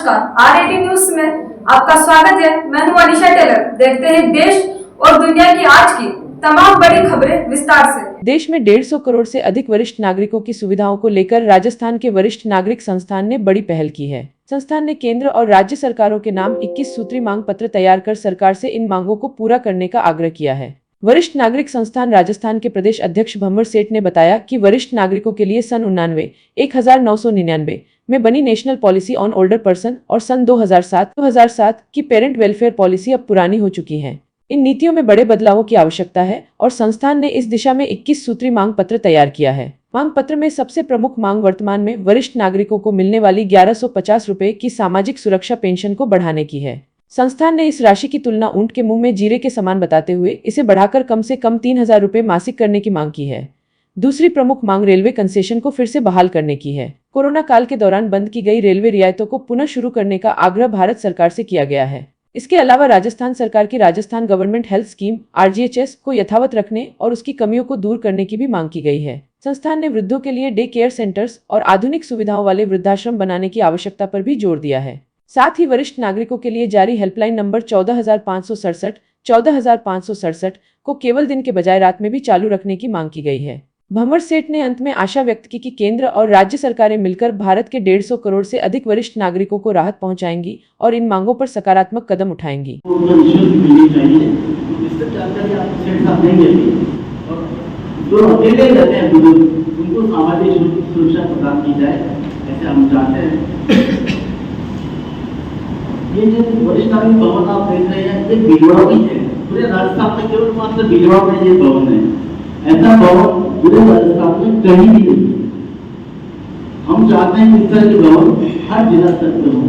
नमस्कार, RAT news में आपका स्वागत है। मैं हूं अनिशा टेलर। देखते हैं देश और दुनिया की आज की तमाम बड़ी खबरें विस्तार से। देश में 150 करोड़ से अधिक वरिष्ठ नागरिकों की सुविधाओं को लेकर राजस्थान के वरिष्ठ नागरिक संस्थान ने बड़ी पहल की है। संस्थान ने केंद्र और राज्य सरकारों के नाम 21 सूत्री मांग पत्र तैयार कर सरकार से इन मांगों को पूरा करने का आग्रह किया है। वरिष्ठ नागरिक संस्थान राजस्थान के प्रदेश अध्यक्ष भंवर सेठ ने बताया कि वरिष्ठ नागरिकों के लिए सन 1999 में बनी national policy on older person और सन 2007 की पेरेंट वेलफेयर पॉलिसी अब पुरानी हो चुकी है। इन नीतियों में बड़े बदलावों की आवश्यकता है और संस्थान ने इस दिशा में 21 सूत्री मांग पत्र तैयार किया है। मांग पत्र में सबसे प्रमुख मांग वर्तमान में वरिष्ठ नागरिकों को मिलने वाली 1150 रुपए की सामाजिक सुरक्षा पेंशन को बढ़ाने की है। संस्थान ने इस राशि की तुलना ऊंट के मुंह में जीरे के समान बताते हुए इसे बढ़ाकर कम से कम 3000 रुपए मासिक करने की मांग की है। दूसरी प्रमुख मांग रेलवे कंसेशन को फिर से बहाल करने की है। कोरोना काल के दौरान बंद की गई रेलवे रियायतों को पुनः शुरू करने का आग्रह भारत सरकार से किया गया है। इसके अलावा राजस्थान सरकार की Rajasthan government health scheme RGHS को यथावत रखने और उसकी कमियों को दूर करने की भी मांग की गई है। संस्थान ने वृद्धों के लिए डे केयर सेंटर्स और आधुनिक सुविधाओं वाले वृद्धाश्रम बनाने की आवश्यकता पर भी जोर दिया है। साथ ही वरिष्ठ नागरिकों के लिए जारी हेल्पलाइन नंबर 14,567 को केवल दिन के बजाय रात में भी चालू रखने की मांग की गई है। भंवर सेठ ने अंत में आशा व्यक्त की कि केंद्र और राज्य सरकारें मिलकर भारत के 150 करोड़ से अधिक वरिष्ठ नागरिकों को राहत पहुंचाएंगी और इन मांगों पर सकारात्मक कदम उठाएंगी। जो अकेले रहते हैं बुजुर्ग, उनको सामाजिक सुरक्षा प्रदान की जाए, ऐसे हम चाहते हैं। ये जो वरिष्ठ नागरिक भवन आप देख रहे हैं, ये भीलवाड़ा में है। पूरे राजस्थान में केवल मात्र भीलवाड़ा में ये भवन है। ऐसा भवन पूरे राजस्थान में कहीं भी नहीं। हम चाहते हैं कि इस तरह के भवन हर जिला स्तर पर हो।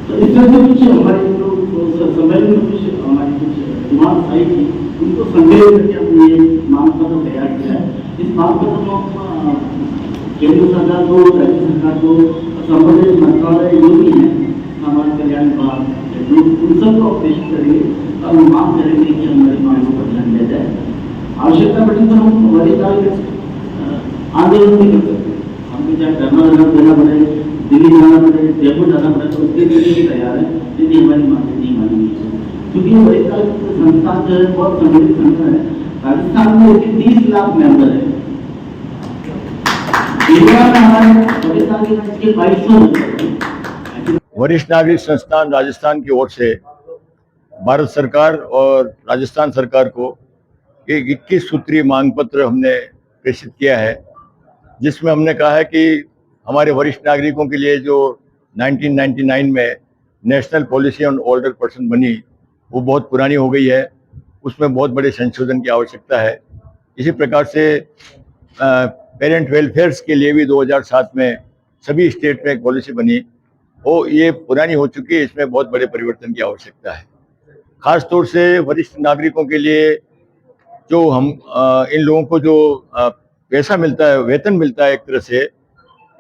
तो इस तरह से कुछ हमारे जो समय में कुछ हमारी कुछ डिमांड आई थी, उनको संग्रह करके हमने ये मांग पत्र तैयार किया है। इस मांग पत्र को केंद्र सरकार को, राज्य सरकार को, संबंधित मंत्रालय जो भी है, समाज कल्याण विभाग, उन सबको प्रेषित करेंगे और मांग करेंगे कि हमारी मांगों पर ध्यान दिया जाए। आवश्यकता पड़े तो हम वरिष्ठ आंदोलन भी कर सकते हैं। हमको चाहे धरना देना पड़े, दिल्ली जाना पड़े, जयपुर जाना पड़े, तो उसके लिए भी तैयार है यदि हमारी मांगें नहीं मानी गई। क्योंकि वरिष्ठ संस्थान जो है बहुत संगठित संगठन है। राजस्थान में 30 लाख मेंबर है। वरिष्ठ नागरिक संस्थान राजस्थान की ओर से भारत सरकार और राजस्थान सरकार को एक 21 सूत्रीय मांग पत्र हमने प्रेषित किया है, जिसमें हमने कहा है कि हमारे वरिष्ठ नागरिकों के लिए जो 1999 में national policy on older person बनी, वो बहुत पुरानी हो गई है। उसमें बहुत बड़े संशोधन की आवश्यकता है। इसी प्रकार से पेरेंट वेलफेयर्स के लिए भी 2007 में सभी स्टेट में एक पॉलिसी बनी, वो ये पुरानी हो चुकी है। इसमें बहुत बड़े परिवर्तन की आवश्यकता है। खास तौर से वरिष्ठ नागरिकों के लिए जो हम इन लोगों को जो पैसा मिलता है, वेतन मिलता है, एक तरह से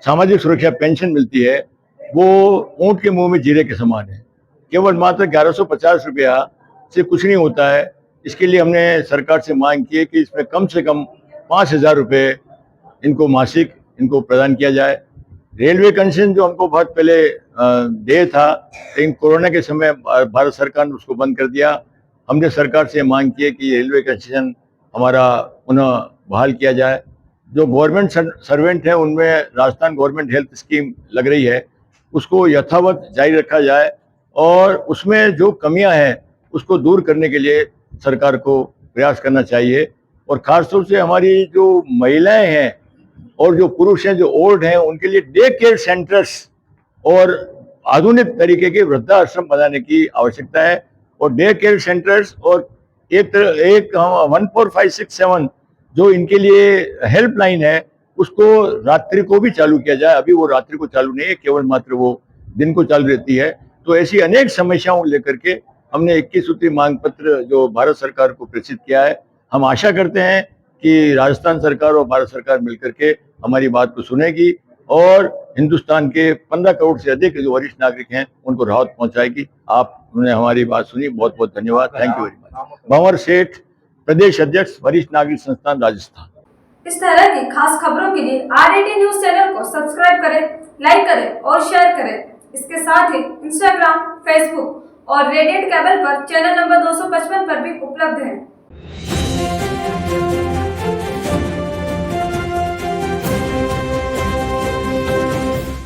सामाजिक सुरक्षा पेंशन मिलती है, वो ऊंट के मुंह में जीरे के समान है। केवल मात्र 1150 रुपया से कुछ नहीं होता है। इसके लिए हमने सरकार से मांग की है कि इसमें कम से कम 5000 रुपये इनको मासिक इनको प्रदान किया जाए। रेलवे कंसेशन जो हमको बहुत पहले दे था, लेकिन कोरोना के समय भारत सरकार ने उसको बंद कर दिया। हमने सरकार से मांग की है कि रेलवे कंसेशन हमारा पुनः बहाल किया जाए। जो गवर्नमेंट सर्वेंट हैं, उनमें राजस्थान गवर्नमेंट हेल्थ स्कीम लग रही है, उसको यथावत जारी रखा जाए और उसमें जो कमियां हैं उसको दूर करने के लिए सरकार को प्रयास करना चाहिए। और खासतौर से हमारी जो महिलाएं हैं और जो पुरुष हैं, जो ओल्ड हैं, उनके लिए डे केयर सेंटर्स और आधुनिक तरीके के वृद्धाश्रम बनाने की आवश्यकता है। और डे केयर सेंटर्स और एक 14567 जो इनके लिए हेल्पलाइन है, उसको रात्रि को भी चालू किया जाए। अभी वो रात्रि को चालू नहीं है, केवल मात्र वो दिन को चालू रहती है। तो ऐसी अनेक समस्याओं को लेकर के हमने 21 सूत्री मांग पत्र जो भारत सरकार को प्रेषित किया है। हम आशा करते हैं कि राजस्थान सरकार और भारत सरकार मिलकर के हमारी बात को सुनेगी और हिंदुस्तान के 15 करोड़ से अधिक जो वरिष्ठ नागरिक हैं उनको राहत पहुंचाएगी। आपने हमारी बात सुनी, बहुत बहुत धन्यवाद। Thank you very much. Bhanwar Seth, प्रदेश अध्यक्ष, वरिष्ठ नागरिक संस्थान, राजस्थान। इस तरह की खास खबरों के लिए आरएटी न्यूज चैनल को सब्सक्राइब करें, लाइक करें और शेयर करें। इसके साथ ही इंस्टाग्राम, फेसबुक और रेडिएंट केबल पर चैनल नंबर 255 पर भी उपलब्ध है।